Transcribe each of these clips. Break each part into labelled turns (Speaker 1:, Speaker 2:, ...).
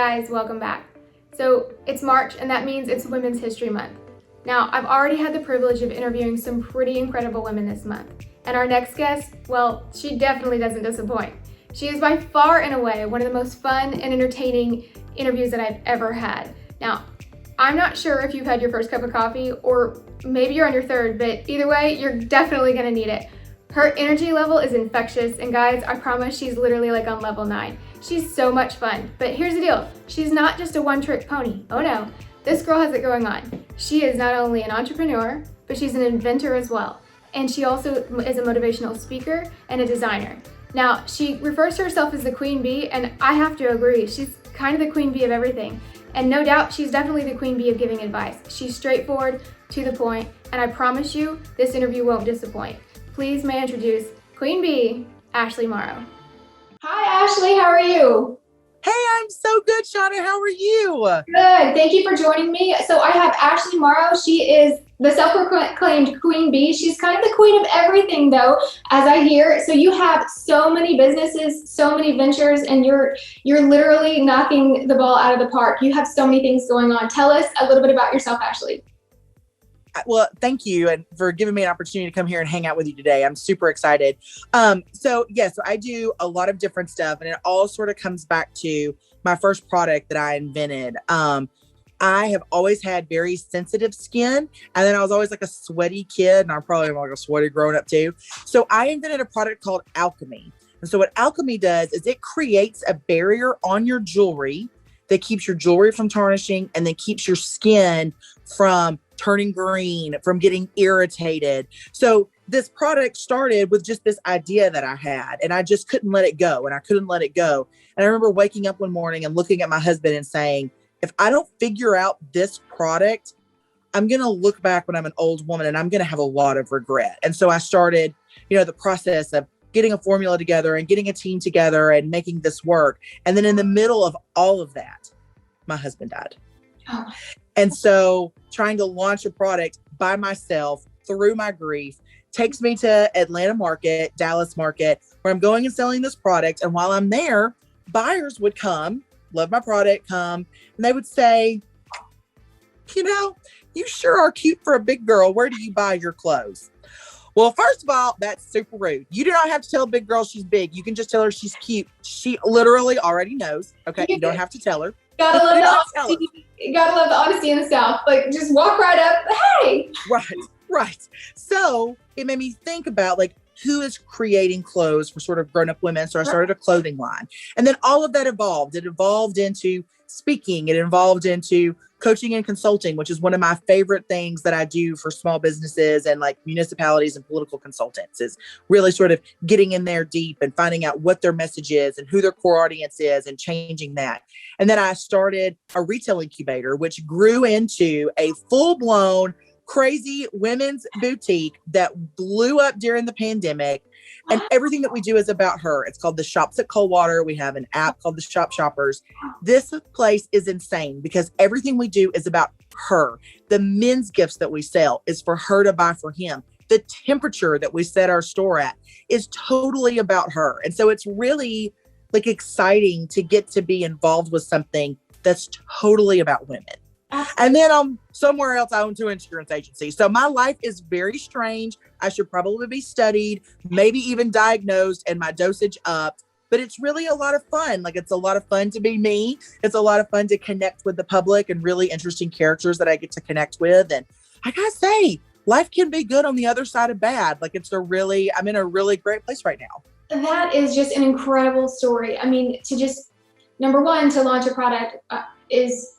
Speaker 1: guys, welcome back. So it's March and that means it's Women's History Month. Now, I've already had the privilege of interviewing some pretty incredible women this month. And our next guest, well, she definitely doesn't disappoint. She is by far and away one of the most fun and entertaining interviews that I've ever had. Now, I'm not sure if you've had your first cup of coffee or maybe you're on your third, but either way, you're definitely gonna need it. Her energy level is infectious, and guys, I promise she's literally like on level 9. She's so much fun, but here's the deal. She's not just a one-trick pony. Oh no, this girl has it going on. She is not only an entrepreneur, but she's an inventor as well. And she also is a motivational speaker and a designer. Now, she refers to herself as the queen bee, and I have to agree, she's kind of the queen bee of everything. And no doubt, she's definitely the queen bee of giving advice. She's straightforward, to the point, and I promise you, this interview won't disappoint. Please may I introduce Queen Bee, Ashley Morrow. Hi, Ashley, how are you?
Speaker 2: Hey, I'm so good, Shawnna. How are you?
Speaker 1: Good, thank you for joining me. So I have Ashley Morrow. She is the self-proclaimed Queen Bee. She's kind of the queen of everything though, as I hear. So you have so many businesses, so many ventures, and you're literally knocking the ball out of the park. You have so many things going on. Tell us a little bit about yourself, Ashley.
Speaker 2: Well, thank you and for giving me an opportunity to come here and hang out with you today. I'm super excited. So I do a lot of different stuff, and it all sort of comes back to my first product that I invented. I have always had very sensitive skin, and then I was always like a sweaty kid, and I'm probably like a sweaty grown up too. So I invented a product called Alchemy. And so what Alchemy does is it creates a barrier on your jewelry that keeps your jewelry from tarnishing and then keeps your skin from turning green, from getting irritated. So this product started with just this idea that I had, and I just couldn't let it go. And I remember waking up one morning and looking at my husband and saying, if I don't figure out this product, I'm going to look back when I'm an old woman and I'm going to have a lot of regret. And so I started, the process of getting a formula together and getting a team together and making this work. And then in the middle of all of that, my husband died. Oh. And so trying to launch a product by myself through my grief takes me to Atlanta market, Dallas market, where I'm going and selling this product. And while I'm there, buyers would come, love my product, come, and they would say, you sure are cute for a big girl. Where do you buy your clothes? Well, first of all, that's super rude. You do not have to tell a big girl she's big. You can just tell her she's cute. She literally already knows. Okay. You don't have to tell her.
Speaker 1: Gotta love the honesty. Gotta love the honesty in the South. Like, just walk right up. Hey.
Speaker 2: Right. So it made me think about who is creating clothes for sort of grown-up women. So I started a clothing line, and then all of that evolved. It evolved into speaking. It evolved into coaching and consulting, which is one of my favorite things that I do for small businesses and municipalities and political consultants, is really sort of getting in there deep and finding out what their message is and who their core audience is and changing that. And then I started a retail incubator, which grew into a full-blown crazy women's boutique that blew up during the pandemic. And everything that we do is about her. It's called the Shops at Coldwater. We have an app called the Shop Shoppers. This place is insane because everything we do is about her. The men's gifts that we sell is for her to buy for him. The temperature that we set our store at is totally about her. And so it's really exciting to get to be involved with something that's totally about women. And then I'm somewhere else. I own 2 insurance agencies. So my life is very strange. I should probably be studied, maybe even diagnosed, and my dosage up. But it's really a lot of fun. It's a lot of fun to be me. It's a lot of fun to connect with the public and really interesting characters that I get to connect with. And I gotta say, life can be good on the other side of bad. I'm in a really great place right now.
Speaker 1: That is just an incredible story. I mean, number one, to launch a product is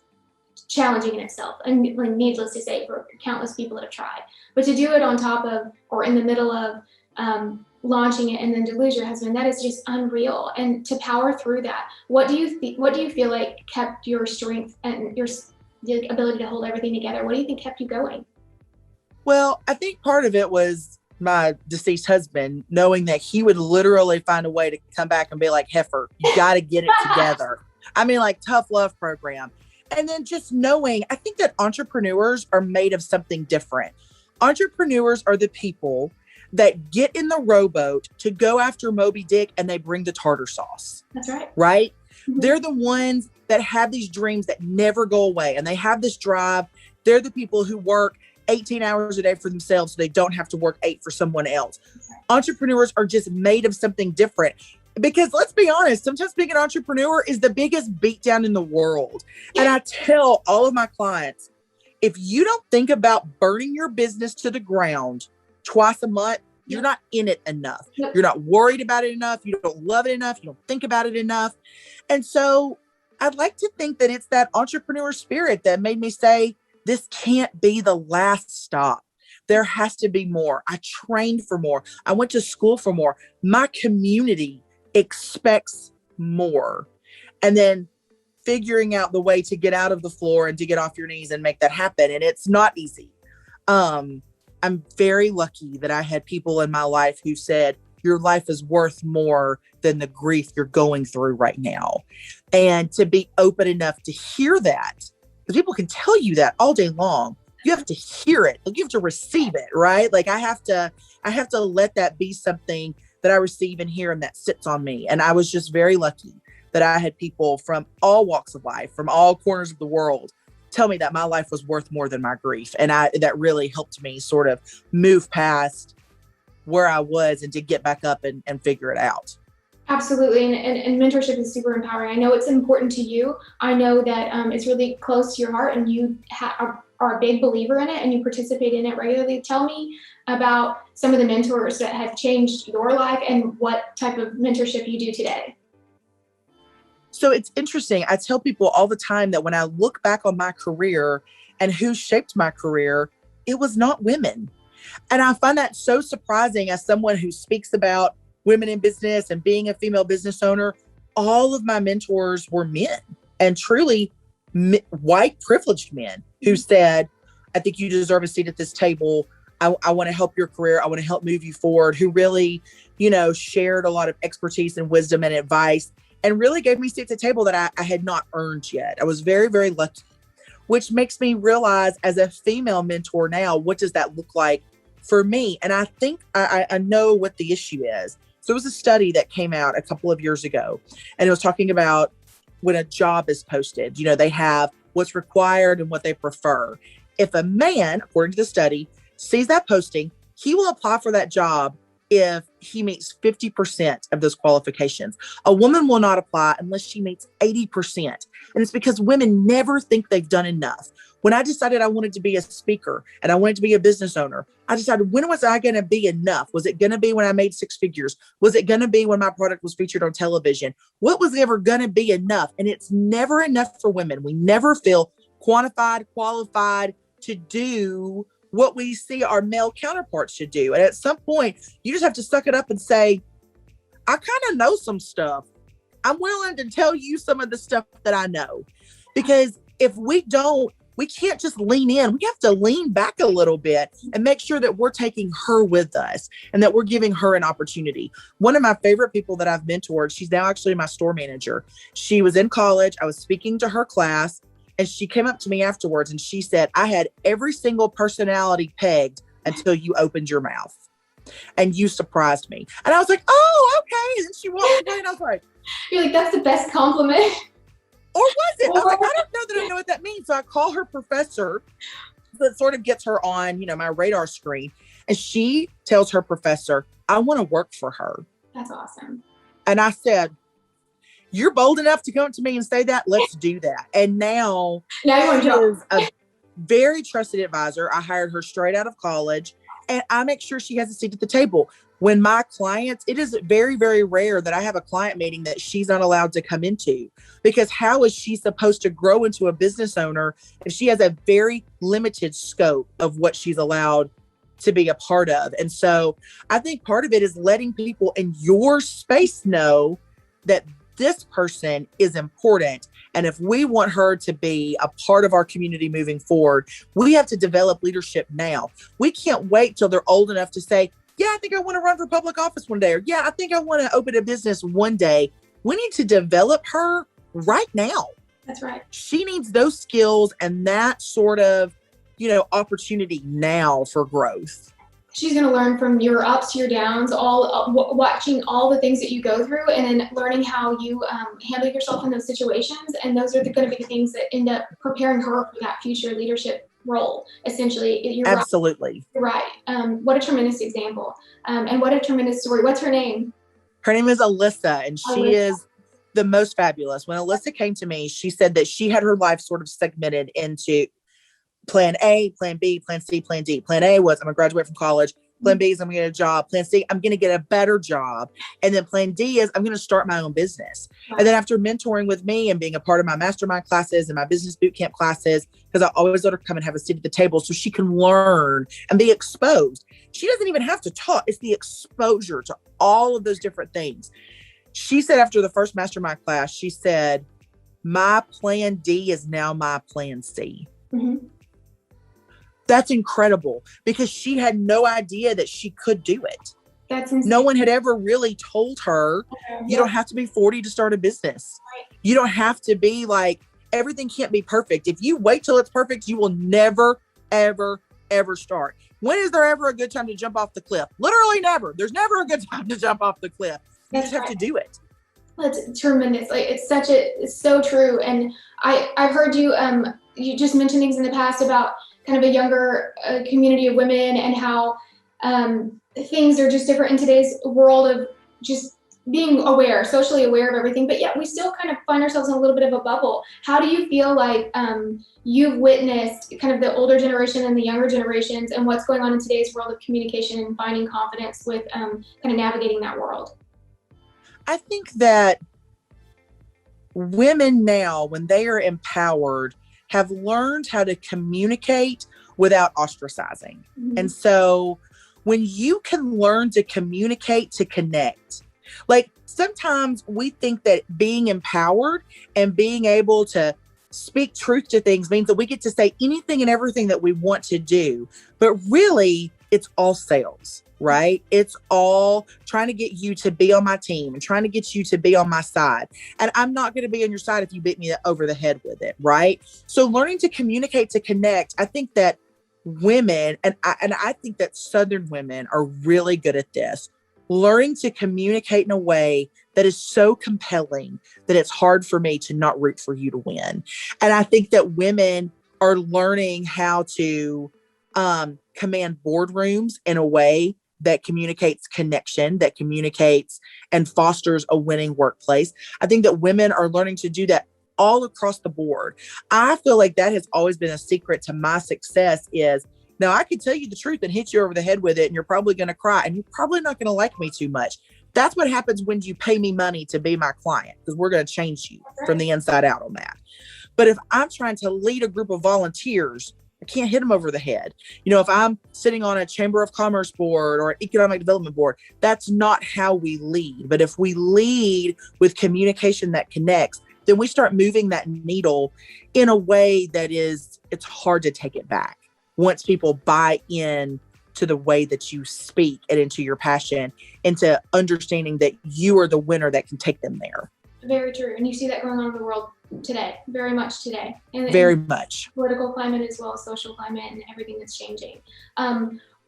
Speaker 1: challenging in itself, and needless to say, for countless people that have tried. But to do it on top of or in the middle of launching it and then to lose your husband, that is just unreal. And to power through that, what do you feel like kept your strength and your ability to hold everything together? What do you think kept you going?
Speaker 2: Well, I think part of it was my deceased husband, knowing that he would literally find a way to come back and be like, heifer, you got to get it together. I mean, tough love program. And then just knowing, I think that entrepreneurs are made of something different. Entrepreneurs are the people that get in the rowboat to go after Moby Dick and they bring the tartar sauce.
Speaker 1: That's right.
Speaker 2: Right? They're the ones that have these dreams that never go away, and they have this drive. They're the people who work 18 hours a day for themselves so they don't have to work 8 for someone else. Entrepreneurs are just made of something different. Because let's be honest, sometimes being an entrepreneur is the biggest beatdown in the world. And I tell all of my clients, if you don't think about burning your business to the ground twice a month, you're not in it enough. You're not worried about it enough. You don't love it enough. You don't think about it enough. And so I'd like to think that it's that entrepreneur spirit that made me say, this can't be the last stop. There has to be more. I trained for more. I went to school for more. My community expects more. And then figuring out the way to get out of the floor and to get off your knees and make that happen. And it's not easy. I'm very lucky that I had people in my life who said, your life is worth more than the grief you're going through right now. And to be open enough to hear that, because people can tell you that all day long. You have to hear it. You have to receive it, right? Like I have to let that be something that I receive and hear and that sits on me. And I was just very lucky that I had people from all walks of life, from all corners of the world, tell me that my life was worth more than my grief. And that really helped me sort of move past where I was and to get back up and figure it out.
Speaker 1: Absolutely. And mentorship is super empowering. I know it's important to you. I know that it's really close to your heart, and you are a big believer in it and you participate in it regularly. Tell me about some of the mentors that have changed your life and what type of mentorship you do today.
Speaker 2: So it's interesting. I tell people all the time that when I look back on my career and who shaped my career, it was not women. And I find that so surprising as someone who speaks about women in business and being a female business owner. All of my mentors were men, and truly white privileged men who said, I think you deserve a seat at this table. I want to help your career. I want to help move you forward, who really, shared a lot of expertise and wisdom and advice and really gave me seats at the table that I had not earned yet. I was very, very lucky, which makes me realize as a female mentor now, what does that look like for me? And I think I know what the issue is. So there was a study that came out a couple of years ago, and it was talking about when a job is posted, they have what's required and what they prefer. If a man, according to the study, sees that posting, he will apply for that job if he meets 50% of those qualifications. A woman will not apply unless she meets 80%. And it's because women never think they've done enough. When I decided I wanted to be a speaker and I wanted to be a business owner, I decided, when was I going to be enough? Was it going to be when I made 6 figures? Was it going to be when my product was featured on television? What was ever going to be enough? And it's never enough for women. We never feel quantified, qualified to do what we see our male counterparts should do. And at some point, you just have to suck it up and say, I kind of know some stuff. I'm willing to tell you some of the stuff that I know. Because if we don't, we can't just lean in. We have to lean back a little bit and make sure that we're taking her with us and that we're giving her an opportunity. One of my favorite people that I've mentored, she's now actually my store manager. She was in college. I was speaking to her class, and she came up to me afterwards and she said, I had every single personality pegged until you opened your mouth and you surprised me. And I was like, oh, okay. And she walked away and I was like,
Speaker 1: you're like, that's the best compliment.
Speaker 2: Or was it? I was like, I don't know that I know what that means. So I call her professor, that sort of gets her on, my radar screen. And she tells her professor, I want to work for her.
Speaker 1: That's awesome.
Speaker 2: And I said, you're bold enough to come to me and say that. Let's do that. And now she is a very trusted advisor. I hired her straight out of college, and I make sure she has a seat at the table. When my clients, it is very, very rare that I have a client meeting that she's not allowed to come into, because how is she supposed to grow into a business owner if she has a very limited scope of what she's allowed to be a part of? And so I think part of it is letting people in your space know that this person is important. And if we want her to be a part of our community moving forward, we have to develop leadership now. We can't wait till they're old enough to say, yeah, I think I want to run for public office one day. Or yeah, I think I want to open a business one day. We need to develop her right now.
Speaker 1: That's right.
Speaker 2: She needs those skills and that sort of, opportunity now for growth.
Speaker 1: she's going to learn from your ups to your downs, watching all the things that you go through, and then learning how you handle yourself in those situations. And those are going to be the things that end up preparing her for that future leadership role. Essentially, you're
Speaker 2: Absolutely.
Speaker 1: Right. What a tremendous example, and what a tremendous story. What's her name?
Speaker 2: Her name is Alyssa, and she is the most fabulous. When Alyssa came to me, she said that she had her life sort of segmented into plan A, plan B, plan C, plan D. Plan A was I'm going to graduate from college. Plan B is I'm going to get a job. Plan C, I'm going to get a better job. And then plan D is I'm going to start my own business. Wow. And then after mentoring with me and being a part of my mastermind classes and my business boot camp classes, because I always let her come and have a seat at the table so she can learn and be exposed. She doesn't even have to talk. It's the exposure to all of those different things. She said after the first mastermind class, she said, my plan D is now my plan C. Mm-hmm. That's incredible because she had no idea that she could do it.
Speaker 1: That's insane.
Speaker 2: No one had ever really told her, you don't have to be 40 to start a business. Right. You don't have to be like, everything can't be perfect. If you wait till it's perfect, you will never, ever, ever start. When is there ever a good time to jump off the cliff? Literally never. There's never a good time to jump off the cliff. You just have to do it.
Speaker 1: That's tremendous. Like it's so true. And I've heard you, you just mentioned things in the past about kind of a younger community of women and how things are just different in today's world of just being aware, socially aware of everything. But yet we still kind of find ourselves in a little bit of a bubble. How do you feel like you've witnessed kind of the older generation and the younger generations and what's going on in today's world of communication and finding confidence with kind of navigating that world?
Speaker 2: I think that women now, when they are empowered, have learned how to communicate without ostracizing. Mm-hmm. And so when you can learn to communicate, to connect, like sometimes we think that being empowered and being able to speak truth to things means that we get to say anything and everything that we want to do. But really, it's all sales, right? It's all trying to get you to be on my team and trying to get you to be on my side. And I'm not going to be on your side if you beat me over the head with it, right? So learning to communicate, to connect, I think that women, and I think that Southern women are really good at this, learning to communicate in a way that is so compelling that it's hard for me to not root for you to win. And I think that women are learning how to command boardrooms in a way that communicates connection, that communicates and fosters a winning workplace. I think that women are learning to do that all across the board. I feel like that has always been a secret to my success is, now I can tell you the truth and hit you over the head with it, and you're probably going to cry and you're probably not going to like me too much. That's what happens when you pay me money to be my client, because we're going to change you from the inside out on that. But if I'm trying to lead a group of volunteers, I can't hit them over the head. You know, if I'm sitting on a Chamber of Commerce board or an economic development board, that's not how we lead. But if we lead with communication that connects, then we start moving that needle in a way that it's hard to take it back. Once people buy in to the way that you speak and into your passion, into understanding that you are the winner that can take them there.
Speaker 1: Very true. And you see that going on in the world today, very much today. And
Speaker 2: very much.
Speaker 1: Political climate as well as social climate and everything that's changing.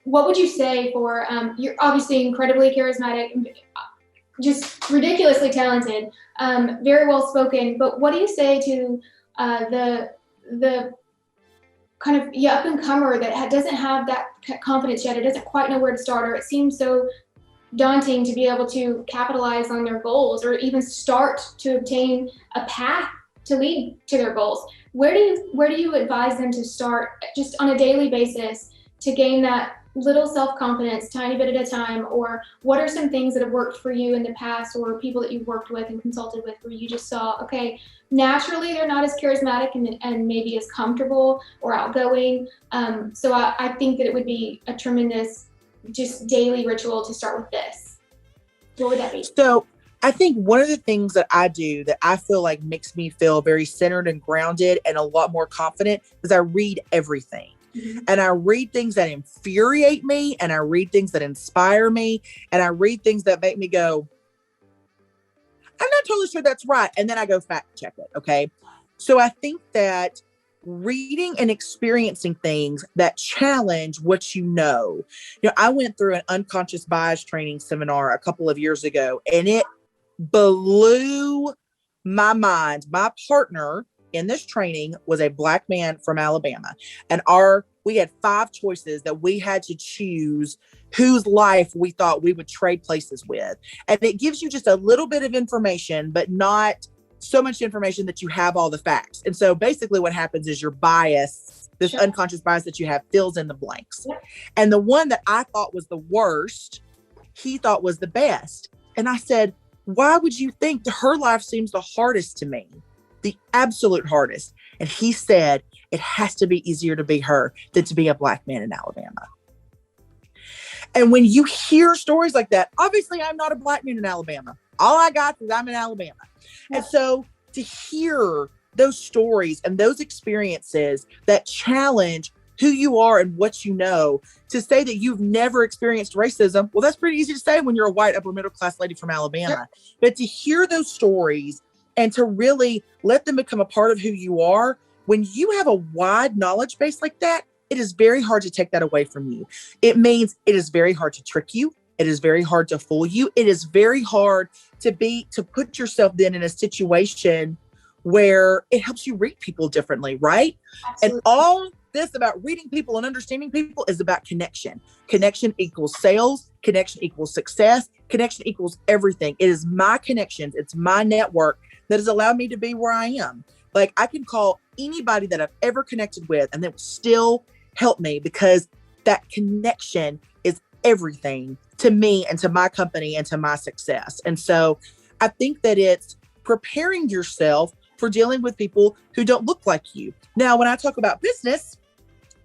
Speaker 1: What would you say for, you're obviously incredibly charismatic, just ridiculously talented, very well spoken, but what do you say to the kind of up and comer that doesn't have that confidence yet, it doesn't quite know where to start, or it seems so daunting to be able to capitalize on their goals or even start to obtain a path to lead to their goals? Where do you advise them to start just on a daily basis to gain that little self-confidence, tiny bit at a time? Or what are some things that have worked for you in the past, or people that you've worked with and consulted with where you just saw, okay, naturally they're not as charismatic and maybe as comfortable or outgoing. So I think that it would be a tremendous just daily ritual to start with this. What would that be?
Speaker 2: So I think one of the things that I do that I feel like makes me feel very centered and grounded and a lot more confident is I read everything. Mm-hmm. And I read things that infuriate me, and I read things that inspire me, and I read things that make me go, I'm not totally sure that's right. And then I go fact check it. Okay. So I think that reading and experiencing things that challenge what you know. I went through an unconscious bias training seminar a couple of years ago, and it blew my mind. My partner in this training was a Black man from Alabama, and we had 5 choices that we had to choose whose life we thought we would trade places with. And it gives you just a little bit of information, but not so much information that you have all the facts. And so basically what happens is your bias, this unconscious bias that you have, fills in the blanks. Yeah. And the one that I thought was the worst, he thought was the best. And I said, why would you think her life seems the hardest to me? The absolute hardest. And he said, it has to be easier to be her than to be a Black man in Alabama. And when you hear stories like that, obviously I'm not a Black man in Alabama. All I got is I'm in Alabama. And so to hear those stories and those experiences that challenge who you are and what you know, to say that you've never experienced racism, well, that's pretty easy to say when you're a white upper middle class lady from Alabama. But to hear those stories and to really let them become a part of who you are, when you have a wide knowledge base like that, it is very hard to take that away from you. It means it is very hard to trick you. It is very hard to fool you. It is very hard to put yourself then in a situation where it helps you read people differently, right? Absolutely. And all this about reading people and understanding people is about connection. Connection equals sales. Connection equals success. Connection equals everything. It is my connections. It's my network that has allowed me to be where I am. Like, I can call anybody that I've ever connected with and they will still help me, because that connection is everything to me and to my company and to my success. And so I think that it's preparing yourself for dealing with people who don't look like you. Now, when I talk about business,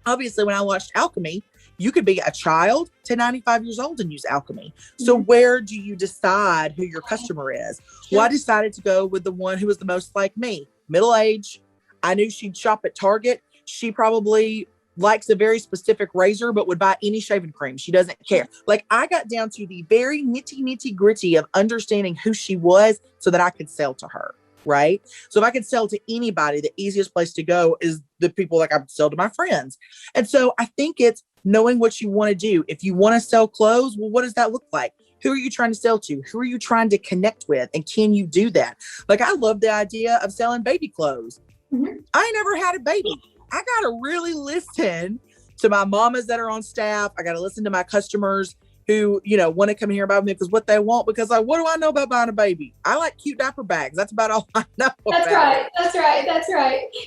Speaker 2: obviously when I launched Alchemy, you could be a child to 95 years old and use Alchemy. So where do you decide who your customer is? Well, I decided to go with the one who was the most like me, middle age. I knew she'd shop at Target. She probably likes a very specific razor, but would buy any shaving cream. She doesn't care. Like, I got down to the very nitty gritty of understanding who she was so that I could sell to her. Right. So if I could sell to anybody, the easiest place to go is the people like I would sell to my friends. And so I think it's knowing what you want to do. If you want to sell clothes, well, what does that look like? Who are you trying to sell to? Who are you trying to connect with? And can you do that? Like, I love the idea of selling baby clothes. I ain't never had a baby. I got to really listen to my mamas that are on staff. I got to listen to my customers who, want to come here about me because what they want, because like, what do I know about buying a baby? I like cute diaper bags. That's about all I know.
Speaker 1: That's right.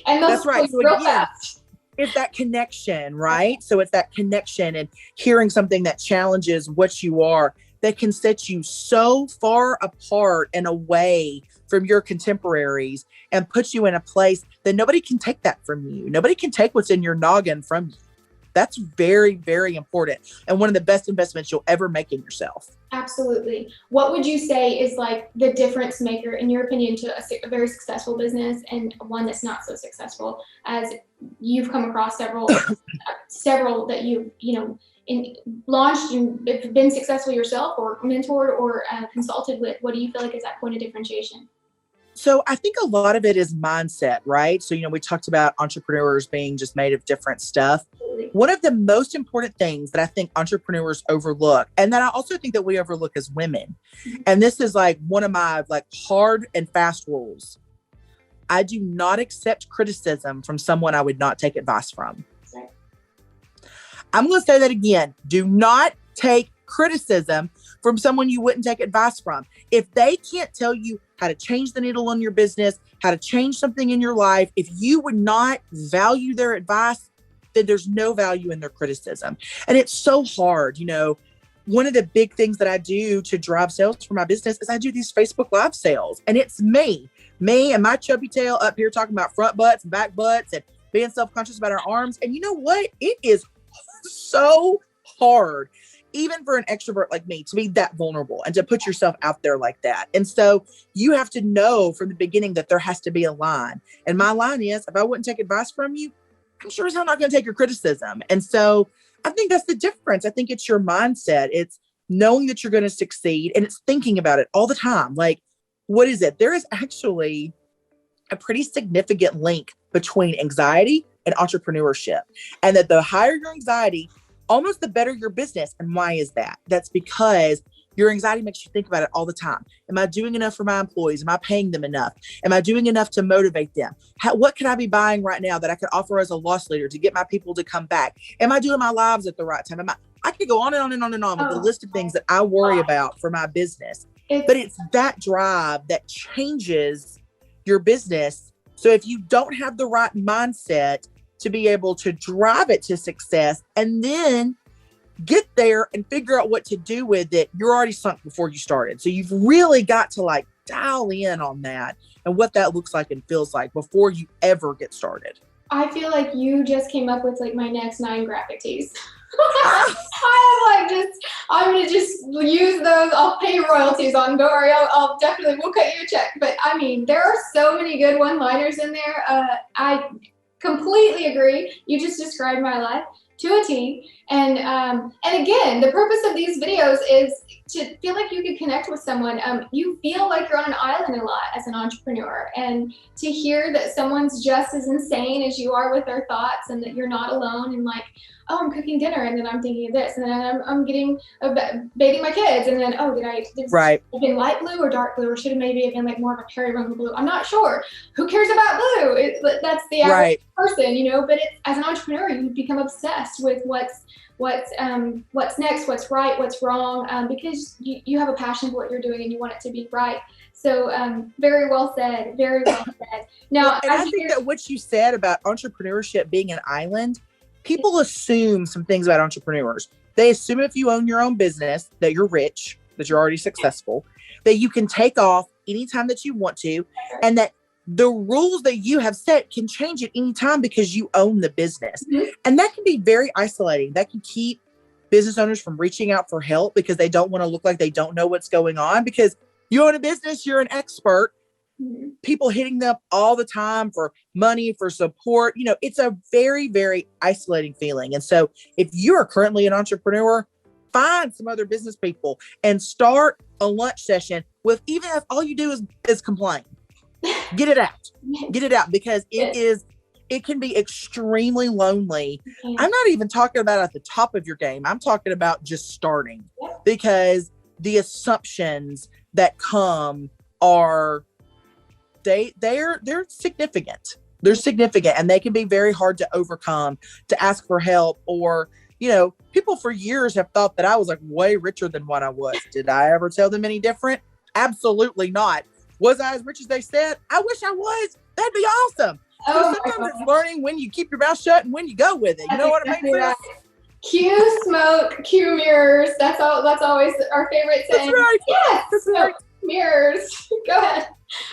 Speaker 1: And
Speaker 2: that's right. So again, it's that connection, right? So it's that connection and hearing something that challenges what you are, that can set you so far apart and away from your contemporaries and put you in a place that nobody can take that from you. Nobody can take what's in your noggin from you. That's very, very important. And one of the best investments you'll ever make in yourself.
Speaker 1: Absolutely. What would you say is like the difference maker, in your opinion, to a very successful business and one that's not so successful, as you've come across several that launched and been successful yourself or mentored or consulted with? What do you feel like is that point of differentiation?
Speaker 2: So I think a lot of it is mindset, right? So, we talked about entrepreneurs being just made of different stuff. One of the most important things that I think entrepreneurs overlook, and that I also think that we overlook as women, and this is like one of my hard and fast rules. I do not accept criticism from someone I would not take advice from. Right. I'm going to say that again. Do not take criticism from someone you wouldn't take advice from. If they can't tell you how to change the needle on your business, how to change something in your life, if you would not value their advice, then there's no value in their criticism. And it's so hard. One of the big things that I do to drive sales for my business is I do these Facebook Live sales. And it's me and my chubby tail up here talking about front butts and back butts and being self-conscious about our arms. And you know what? It is so hard, even for an extrovert like me, to be that vulnerable and to put yourself out there like that. And so you have to know from the beginning that there has to be a line. And my line is, if I wouldn't take advice from you, I'm sure as hell not going to take your criticism. And so I think that's the difference. I think it's your mindset. It's knowing that you're going to succeed, and it's thinking about it all the time. Like, what is it? There is actually a pretty significant link between anxiety and entrepreneurship. And that the higher your anxiety, almost the better your business. And why is that? That's because your anxiety makes you think about it all the time. Am I doing enough for my employees? Am I paying them enough? Am I doing enough to motivate them? What can I be buying right now that I could offer as a loss leader to get my people to come back? Am I doing my lives at the right time? I could go on and on and on and on with the list of things that I worry about for my business. But it's that drive that changes your business. So if you don't have the right mindset to be able to drive it to success and then get there and figure out what to do with it, you're already sunk before you started. So you've really got to like dial in on that and what that looks like and feels like before you ever get started.
Speaker 1: I feel like you just came up with like my next 9 graphic tees. I'm gonna just use those. I'll pay royalties on. Don't worry, I'll definitely, we'll cut you a check. But I mean, there are so many good one-liners in there. I completely agree. You just described my life to a T. And again, the purpose of these videos is to feel like you can connect with someone. You feel like you're on an island a lot as an entrepreneur, and to hear that someone's just as insane as you are with their thoughts, and that you're not alone, and like, oh, I'm cooking dinner, and then I'm thinking of this, and then I'm bathing my kids, and then, oh, did it have been light blue or dark blue, or should have maybe been like more of a periwinkle blue? I'm not sure. Who cares about blue? That's the average person, you know. But as an entrepreneur, you become obsessed with what's next, what's right, what's wrong, because you have a passion for what you're doing and you want it to be right. So very well said. Very well said. Now,
Speaker 2: and I think that what you said about entrepreneurship being an island, people assume some things about entrepreneurs. They assume if you own your own business that you're rich, that you're already successful, that you can take off anytime that you want to, and that the rules that you have set can change at any time because you own the business. Mm-hmm. And that can be very isolating. That can keep business owners from reaching out for help because they don't want to look like they don't know what's going on. Because you own a business, you're an expert. Mm-hmm. People hitting them all the time for money, for support. You know, it's a very, very isolating feeling. And so if you are currently an entrepreneur, find some other business people and start a lunch session with, even if all you do is complain. Get it out because it can be extremely lonely. Yeah. I'm not even talking about at the top of your game. I'm talking about just starting, because the assumptions that come are, they're significant. They're significant, and they can be very hard to overcome, to ask for help. Or, you know, people for years have thought that I was like way richer than what I was. Did I ever tell them any different? Absolutely not. Was I as rich as they said? I wish I was. That'd be awesome. So sometimes it's learning when you keep your mouth shut and when you go with it. You know what I mean? Right.
Speaker 1: Cue smoke, cue mirrors. That's always our favorite saying.
Speaker 2: That's right.
Speaker 1: Yes.
Speaker 2: That's right.
Speaker 1: Mirrors. Go ahead.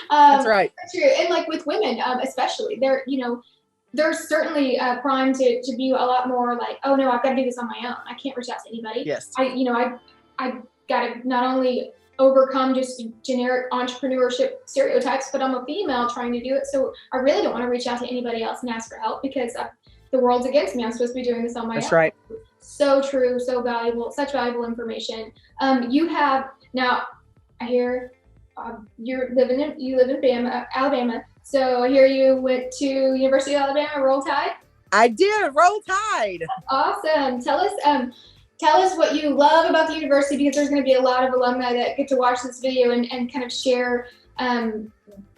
Speaker 2: That's right.
Speaker 1: True. And like with women, especially, they're certainly primed to be a lot more like, oh no, I've got to do this on my own. I can't reach out to anybody.
Speaker 2: Yes.
Speaker 1: I got to not only overcome just generic entrepreneurship stereotypes, but I'm a female trying to do it. So I really don't want to reach out to anybody else and ask for help because the world's against me. I'm supposed to be doing this on my own.
Speaker 2: That's right.
Speaker 1: So true. So valuable. Such valuable information. You have, now I hear you live in Alabama. So I hear you went to University of Alabama, Roll Tide.
Speaker 2: I did. Roll Tide.
Speaker 1: Awesome. Tell us what you love about the university, because there's going to be a lot of alumni that get to watch this video and kind of share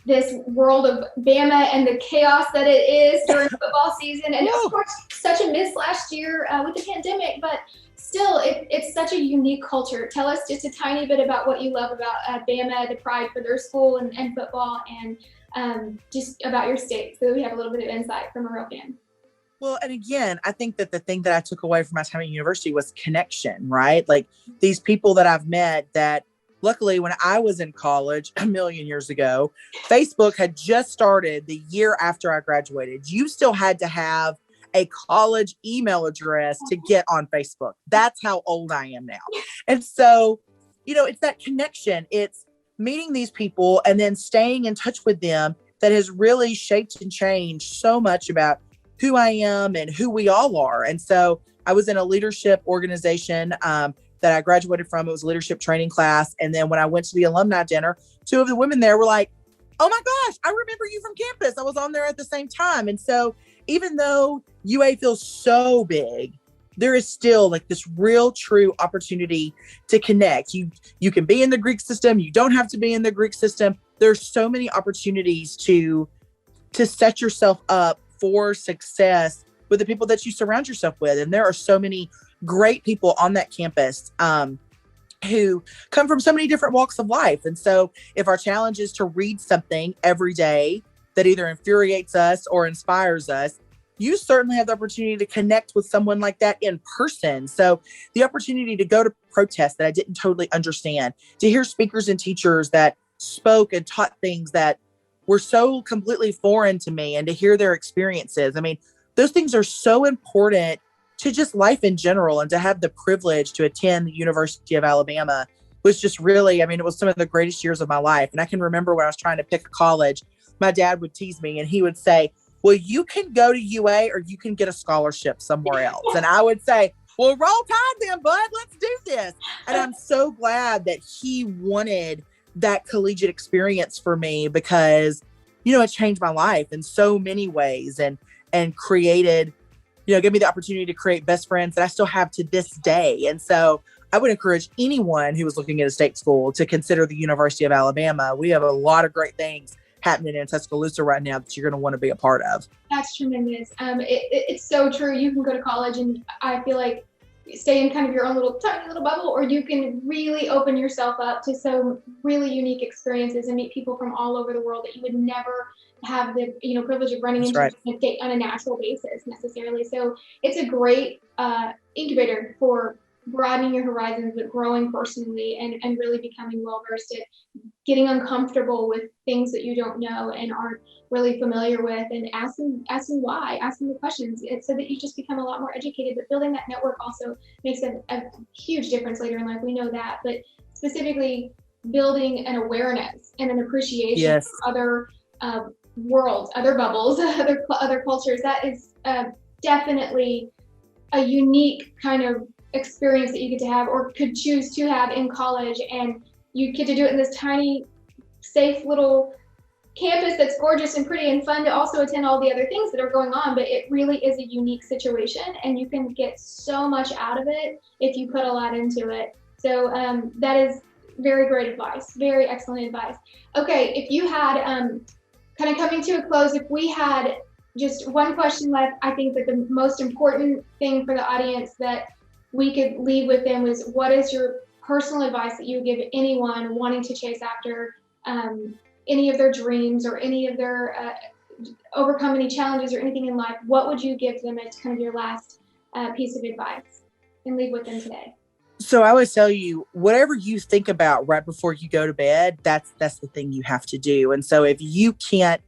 Speaker 1: this world of Bama and the chaos that it is during football season. And of course, such a miss last year with the pandemic, but still, it's such a unique culture. Tell us just a tiny bit about what you love about Bama, the pride for their school and football, and just about your state, so that we have a little bit of insight from a real fan.
Speaker 2: Well, and again, I think that the thing that I took away from my time at university was connection, right? Like these people that I've met that, luckily, when I was in college a million years ago, Facebook had just started the year after I graduated. You still had to have a college email address to get on Facebook. That's how old I am now. And so, it's that connection. It's meeting these people and then staying in touch with them that has really shaped and changed so much about who I am and who we all are. And so I was in a leadership organization that I graduated from. It was a leadership training class. And then when I went to the alumni dinner, 2 of the women there were like, Oh my gosh, I remember you from campus. I was on there at the same time. And so even though UA feels so big, there is still like this real true opportunity to connect. You can be in the Greek system. You don't have to be in the Greek system. There's so many opportunities to set yourself up for success with the people that you surround yourself with. And there are so many great people on that campus, who come from so many different walks of life. And so if our challenge is to read something every day that either infuriates us or inspires us, you certainly have the opportunity to connect with someone like that in person. So the opportunity to go to protests that I didn't totally understand, to hear speakers and teachers that spoke and taught things that were so completely foreign to me, and to hear their experiences. I mean, those things are so important to just life in general. And to have the privilege to attend the University of Alabama was just really, I mean, it was some of the greatest years of my life. And I can remember when I was trying to pick a college, my dad would tease me and he would say, well, you can go to UA or you can get a scholarship somewhere else. And I would say, well, roll tide then, bud, let's do this. And I'm so glad that he wanted that collegiate experience for me, because, you know, it changed my life in so many ways, and created, you know, give me the opportunity to create best friends that I still have to this day. And so I would encourage anyone who was looking at a state school to consider the University of Alabama. We have a lot of great things happening in Tuscaloosa right now that you're going to want to be a part of.
Speaker 1: That's tremendous. It's so true. You can go to college and I feel like stay in kind of your own little tiny little bubble, or you can really open yourself up to some really unique experiences and meet people from all over the world that you would never have the privilege of running
Speaker 2: That's
Speaker 1: into on a natural basis necessarily. So it's a great incubator for broadening your horizons, but growing personally and really becoming well versed at getting uncomfortable with things that you don't know and aren't really familiar with, and asking why, asking the questions, so that you just become a lot more educated. But building that network also makes a huge difference later in life. We know that, but specifically building an awareness and an appreciation for other worlds, other bubbles, other cultures. That is definitely a unique kind of experience that you get to have, or could choose to have in college, and you get to do it in this tiny, safe little campus that's gorgeous and pretty and fun to also attend all the other things that are going on. But it really is a unique situation, and you can get so much out of it if you put a lot into it. So that is very great advice, very excellent advice. Okay, if you had kind of coming to a close, if we had just one question left, I think that the most important thing for the audience that we could leave with them was, what is your personal advice that you would give anyone wanting to chase after any of their dreams, or any of their overcome any challenges or anything in life? What would you give them as kind of your last piece of advice and leave with them today?
Speaker 2: So I always tell you, whatever you think about right before you go to bed, that's the thing you have to do. And so if you can't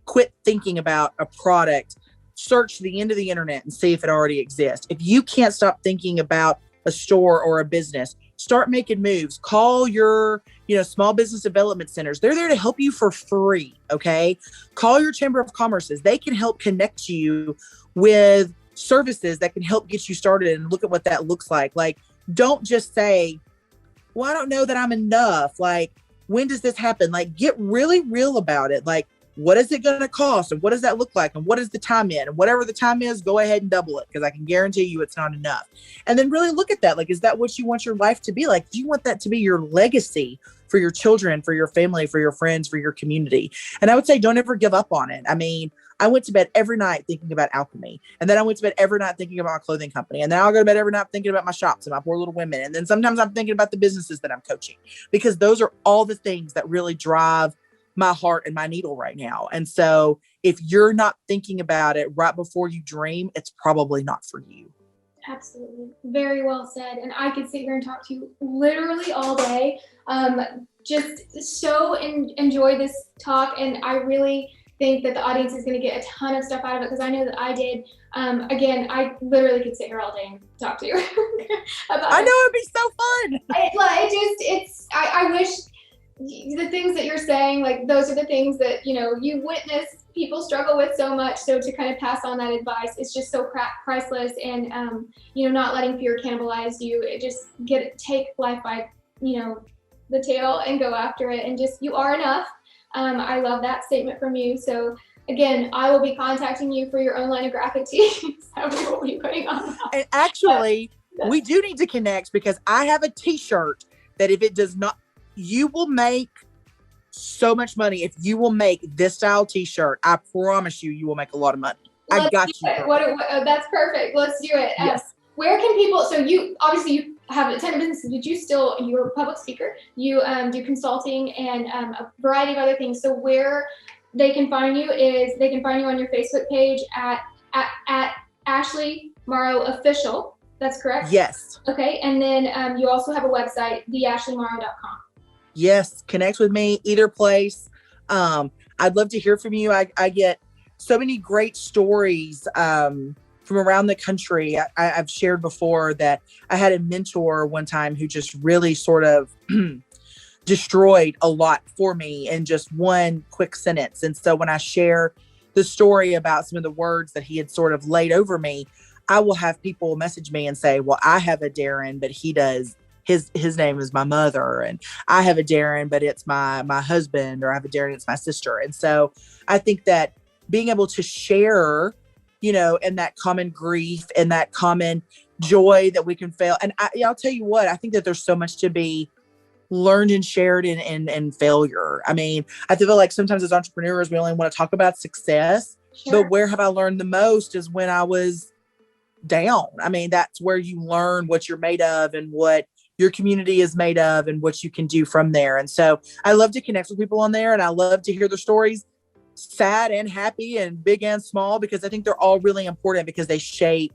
Speaker 2: quit thinking about a product, search to the end of the internet and see if it already exists. If you can't stop thinking about a store or a business, start making moves. Call your, small business development centers. They're there to help you for free. Okay. Call your chamber of commerces. They can help connect you with services that can help get you started, and look at what that looks like. Like, don't just say, well, I don't know that I'm enough. Like, when does this happen? Like, get really real about it. Like, what is it going to cost? And what does that look like? And what is the time in? And whatever the time is, go ahead and double it, because I can guarantee you it's not enough. And then really look at that. Like, is that what you want your life to be like? Do you want that to be your legacy for your children, for your family, for your friends, for your community? And I would say, don't ever give up on it. I mean, I went to bed every night thinking about alchemy. And then I went to bed every night thinking about my clothing company. And then I'll go to bed every night thinking about my shops and my poor little women. And then sometimes I'm thinking about the businesses that I'm coaching, because those are all the things that really drive my heart and my needle right now. And so if you're not thinking about it right before you dream, it's probably not for you.
Speaker 1: Absolutely. Very well said. And I could sit here and talk to you literally all day. Just so enjoy this talk. And I really think that the audience is going to get a ton of stuff out of it, because I know that I did. Again, I literally could sit here all day and talk to you.
Speaker 2: I know, it'd be so fun.
Speaker 1: I wish the things that you're saying, like, those are the things that, you witness people struggle with so much. So to kind of pass on that advice, it's just so priceless. And, not letting fear cannibalize you. It just take life by, the tail and go after it. And just, you are enough. I love that statement from you. So again, I will be contacting you for your own line of graphic tees that we will be putting on.
Speaker 2: And actually, we do need to connect because I have a t-shirt that if it does not, you will make so much money. If you will make this style t-shirt, I promise you, you will make a lot of money. I got you.
Speaker 1: That's perfect. Let's do it.
Speaker 2: Yes.
Speaker 1: Where can people, so you have a ton of businesses, but you're a public speaker. You do consulting and a variety of other things. So where they can find you is they can find you on your Facebook page at Ashley Morrow Official. That's correct?
Speaker 2: Yes.
Speaker 1: Okay. And then you also have a website, theashleymorrow.com.
Speaker 2: Yes. Connect with me either place. I'd love to hear from you. I get so many great stories from around the country. I've shared before that I had a mentor one time who just really sort of destroyed a lot for me in just one quick sentence. And so when I share the story about some of the words that he had sort of laid over me, I will have people message me and say, well, I have a Darren, but he does. His name is my mother, and I have a Darren, but it's my husband, or I have a Darren, it's my sister. And so I think that being able to share, and that common grief and that common joy that we can feel. And I'll tell you what, I think that there's so much to be learned and shared in failure. I mean, I feel like sometimes as entrepreneurs, we only want to talk about success,
Speaker 1: Sure.
Speaker 2: but where have I learned the most is when I was down. I mean, that's where you learn what you're made of and what your community is made of and what you can do from there. And so I love to connect with people on there, and I love to hear their stories, sad and happy and big and small, because I think they're all really important because they shape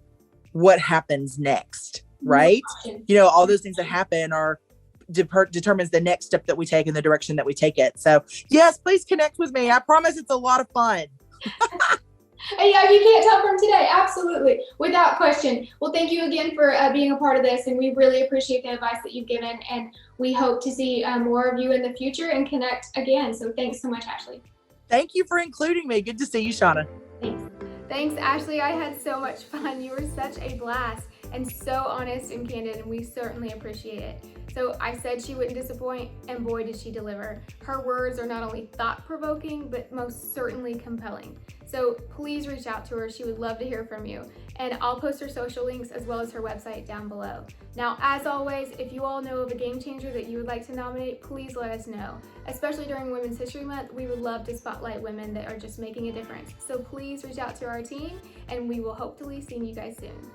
Speaker 2: what happens next, right? All those things that happen are determines the next step that we take in the direction that we take it. So yes, please connect with me. I promise it's a lot of fun.
Speaker 1: Yeah, you can't tell from today. Absolutely. Without question. Well, thank you again for being a part of this. And we really appreciate the advice that you've given. And we hope to see more of you in the future and connect again. So thanks so much, Ashley.
Speaker 2: Thank you for including me. Good to see you, Shawnna.
Speaker 1: Thanks, Ashley. I had so much fun. You were such a blast and so honest and candid, and we certainly appreciate it. So I said she wouldn't disappoint, and boy, did she deliver. Her words are not only thought-provoking, but most certainly compelling. So please reach out to her. She would love to hear from you. And I'll post her social links as well as her website down below. Now, as always, if you all know of a game changer that you would like to nominate, please let us know. Especially during Women's History Month, we would love to spotlight women that are just making a difference. So please reach out to our team, and we will hopefully see you guys soon.